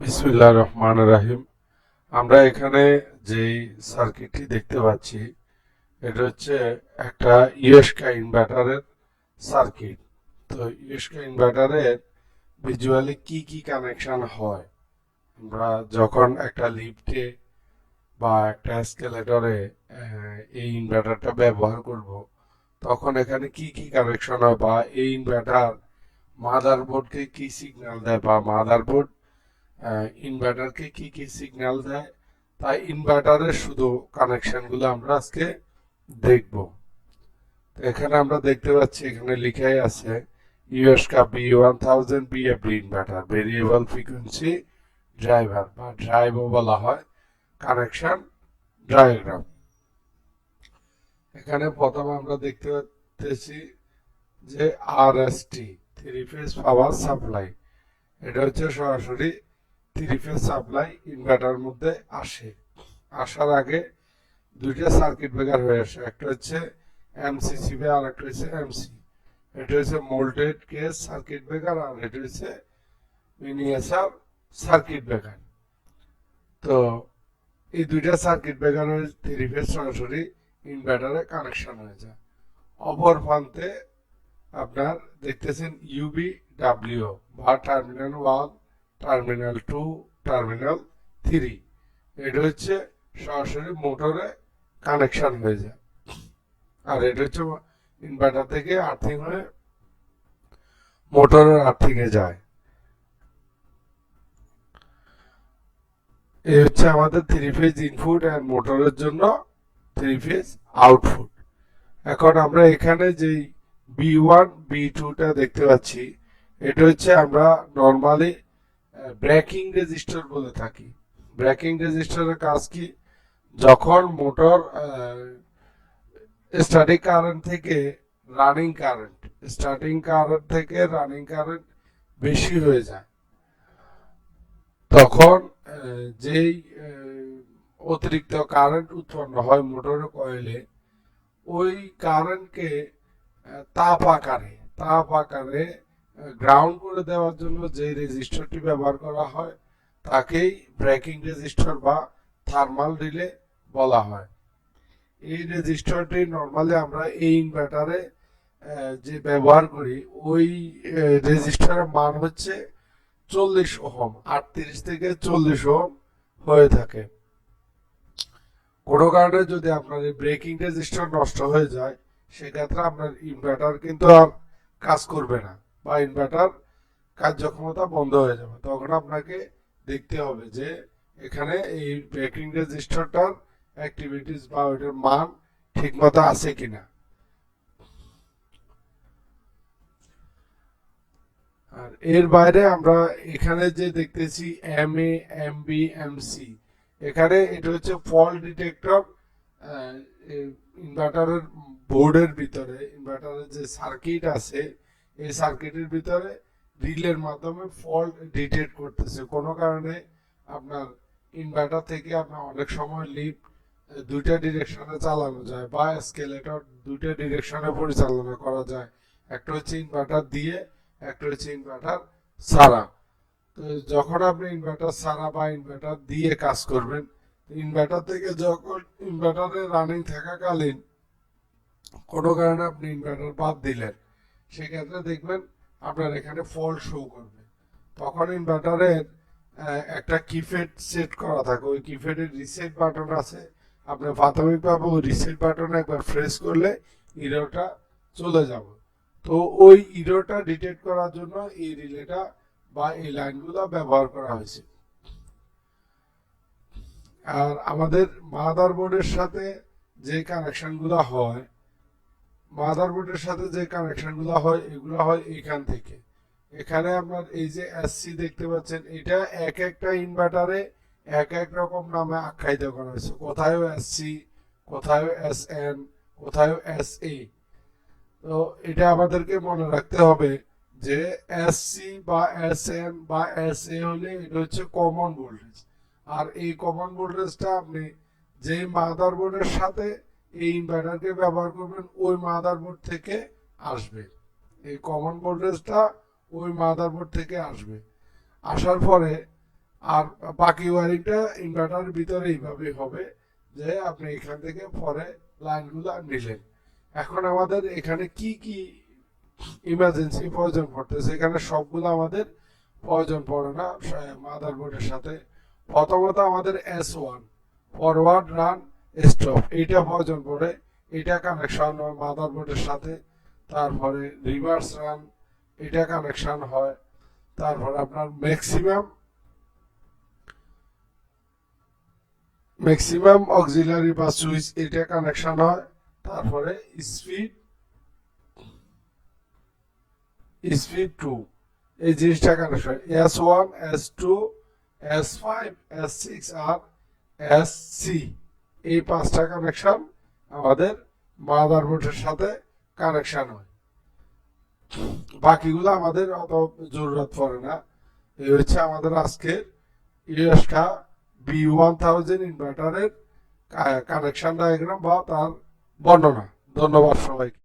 বিসমিল্লাহির রহমানির রহিম। আমরা এখানে যেই সার্কিটটি দেখতে পাচ্ছি এটা হচ্ছে একটা ইউএসকে ইনভার্টারের সার্কিট। তো ইউএসকে ইনভার্টারের ভিজুয়ালি কি কি কানেকশন হয়, আমরা যখন একটা লিফটে বা একটা এসকেলেটরে এই ইনভার্টারটা ব্যবহার করব, তখন এখানে কি কি কানেকশন হয় বা এই ইনভার্টার মাদারবোর্ডকে কি সিগন্যাল দেয় বা মাদারবোর্ড ইনভার্টারকে কি কি সিগন্যাল দেয়, তাই ইনভার্টারের শুধু কানেকশনগুলো আমরা আজকে দেখব। তো এখানে আমরা দেখতে পাচ্ছি এখানে লিখাই আছে ইউএসকা B1000 BFD inverter variable frequency driver বা ড্রাইভও বলা হয়, কানেকশন ডায়াগ্রাম। এখানে প্রথমে আমরা দেখতে পাচ্ছি যে RST three phase power supply, এটা হচ্ছে সরাসরি থ্রি ফেজ সাপ্লাই ইনভার্টার মধ্যে আসার আগে দুইটা সার্কিট ব্রেকার হয়ে আসে, একটা হচ্ছে এমসিসিবি আর একটা হচ্ছে এমসি। এটা হচ্ছে মোল্টেড কেস সার্কিট ব্রেকার আর এটা হচ্ছে মিনিয়েচার সার্কিট ব্রেকার। তো এই দুইটা সার্কিট ব্রেকারের থ্রি ফেজ সরাসরি ইনভার্টারে কানেকশন হয়ে যায়। অপর প্রান্তে আপনার দেখতেছেন ইউবি ডাব্লিউ বা টার্মিনাল 1, টার্মিনাল 2, টার্মিনাল 3। এটা হচ্ছে সরাসরি মোটরে কানেকশন হয়ে যায়, আর এটা হচ্ছে ইনভার্টার থেকে আর্থিং হয়ে মোটরের আর্থিং এ যায়। এই হচ্ছে আমাদের থ্রি ফেজ ইনপুট আর মোটরের জন্য থ্রি ফেজ আউটপুট। এখন আমরা এখানে যে B1 B2টা দেখতে পাচ্ছি, এটা হচ্ছে আমরা নর্মালি ব্রেকিং রেজিস্টার বলে থাকি। ব্রেকিং রেজিস্টারের কাজ কি? যখন মোটর স্টার্টিং কারেন্ট থেকে রানিং কারেন্ট বেশি হয়ে যায়, তখন যেই অতিরিক্ত কারেন্ট উৎপন্ন হয় মোটরের কয়েলে, ওই কারেন্টকে তাপ আকারে গ্রাউন্ড করে দেওয়ার জন্য যে রেজিস্টারটি ব্যবহার করা হয় তাকেই ব্রেকিং রেজিস্টার বা থার্মাল রিলে বলা হয়। এই রেজিস্টারটি নর্মালি আমরা এই ইনভার্টারে যে ব্যবহার করি, ওই রেজিস্টারের মান হচ্ছে 40 ওহম, 38 থেকে 40 ওহম হয়ে থাকে। কোনো কারণে যদি আপনার এই ব্রেকিং রেজিস্টার নষ্ট হয়ে যায়, সেক্ষেত্রে আপনার ইনভার্টার কিন্তু আর কাজ করবে না বা ইনভার্টার কার্যক্ষমতা বন্ধ হয়ে যাবে। তখন আপনাকে দেখতে হবে যে এখানে এই ব্রেকিং রেজিস্টারটার অ্যাক্টিভিটিস বা ওইটার মান ঠিকমতো আছে কিনা। আর এর বাইরে আমরা এখানে যে দেখতেছি MA MB MC, এখানে এটা হচ্ছে ফল্ট ডিটেক্টর। ইনভার্টারের বোর্ডের ভিতরে ইনভার্টারের যে সার্কিট আছে, এই সার্কিটের ভিতরে রিলের মাধ্যমে ফল্ট ডিটেক্ট করতেছে। কোনো কারণে আপনার ইনভার্টার থেকে আপনার অনেক সময় লিফট দুইটা ডিরেকশনে চালানো যায় বা এসকেলেটর দুইটা ডিরেকশনে পরিচালনা করা যায়, একটা হচ্ছে ইনভার্টার দিয়ে, একটা হচ্ছে ইনভার্টার ছাড়া। তো যখন আপনি ইনভার্টার ছাড়া বা ইনভার্টার দিয়ে কাজ করবেন, ইনভার্টার থেকে যখন ইনভার্টারে রানিং থাকাকালীন কোনো কারণে আপনি ইনভার্টার বাদ দিলেন, সেক্ষেত্রে দেখবেন আপনার এখানে ফল্ট শো করবে। তখন ইনভার্টারের একটা কিপ্যাড সেট করা থাকে, ওই কিপ্যাডের রিসেট বাটন আছে, আপনি প্রাথমিকভাবে ওই রিসেট বাটনে একবার প্রেস করলে ইরোটা চলে যাবে। তো ওই ইরোটা ডিটেক্ট করার জন্য এই রিলেটা বা এই লাইনগুলো ব্যবহার করা হয়েছে। আর আমাদের মাদারবোর্ডের সাথে যে কানেকশনগুলো হয়, এগুলো হয় এখান থেকে। এখানে আপনার এই যে এসসি দেখতে পাচ্ছেন, এটা এক একটা ইনভার্টারে এক এক রকম নামে আখ্যায়িত করা হয়েছে। কোথায় এসসি, কোথায় SN, কোথায় SA। তো এটা আমাদেরকে মনে রাখতে হবে যে SC বা SN বা SA হলে এটা হচ্ছে কমন ভোল্টেজ, আর এই কমন ভোল্টেজটা আপনি যে মাদারবোর্ডের সাথে এই ইনভার্টারকে ব্যবহার করবেন ওই মাদারবোর্ড থেকে আসবে। এই কমন ভোল্টেজটা ওই মাদারবোর্ড থেকে আসবে। আসার পরে আর বাকি ওয়ারিংটা ইনভার্টারের ভিতরে এইভাবে হবে যে আপনি এখান থেকে পরে লাইনগুলো নিলেন। এখন আমাদের এখানে কি কি ইমার্জেন্সি প্রয়োজন পড়তেছে, এখানে সবগুলো আমাদের প্রয়োজন পড়ে না মাদারবোর্ডের সাথে। প্রথমত আমাদের S1 ফরওয়ার্ড রান স্টপ এইটা প্রয়োজন পড়ে, এটা কানেকশন হয় মাদারবোর্ডের সাথে। তারপরে রিভার্স রান এটা কানেকশন হয়। তারপরে আপনার ম্যাক্সিমাম অক্সিলারি বা সুইচ এটা কানেকশন হয়। তারপরে স্পিড টু এই জিনিসটা connection S1 S2 S5 S6 আর SC এই পাঁচটা কানেকশন আমাদের মাদারবোর্ডের সাথে কানেকশন হয়। বাকিগুলো আমাদের অত জরুরত পড়ে না। এই হচ্ছে আমাদের আজকের ইউএসকা B1000 ইনভার্টারের কানেকশন ডায়াগ্রাম বা তার বর্ণনা। ধন্যবাদ সবাইকে।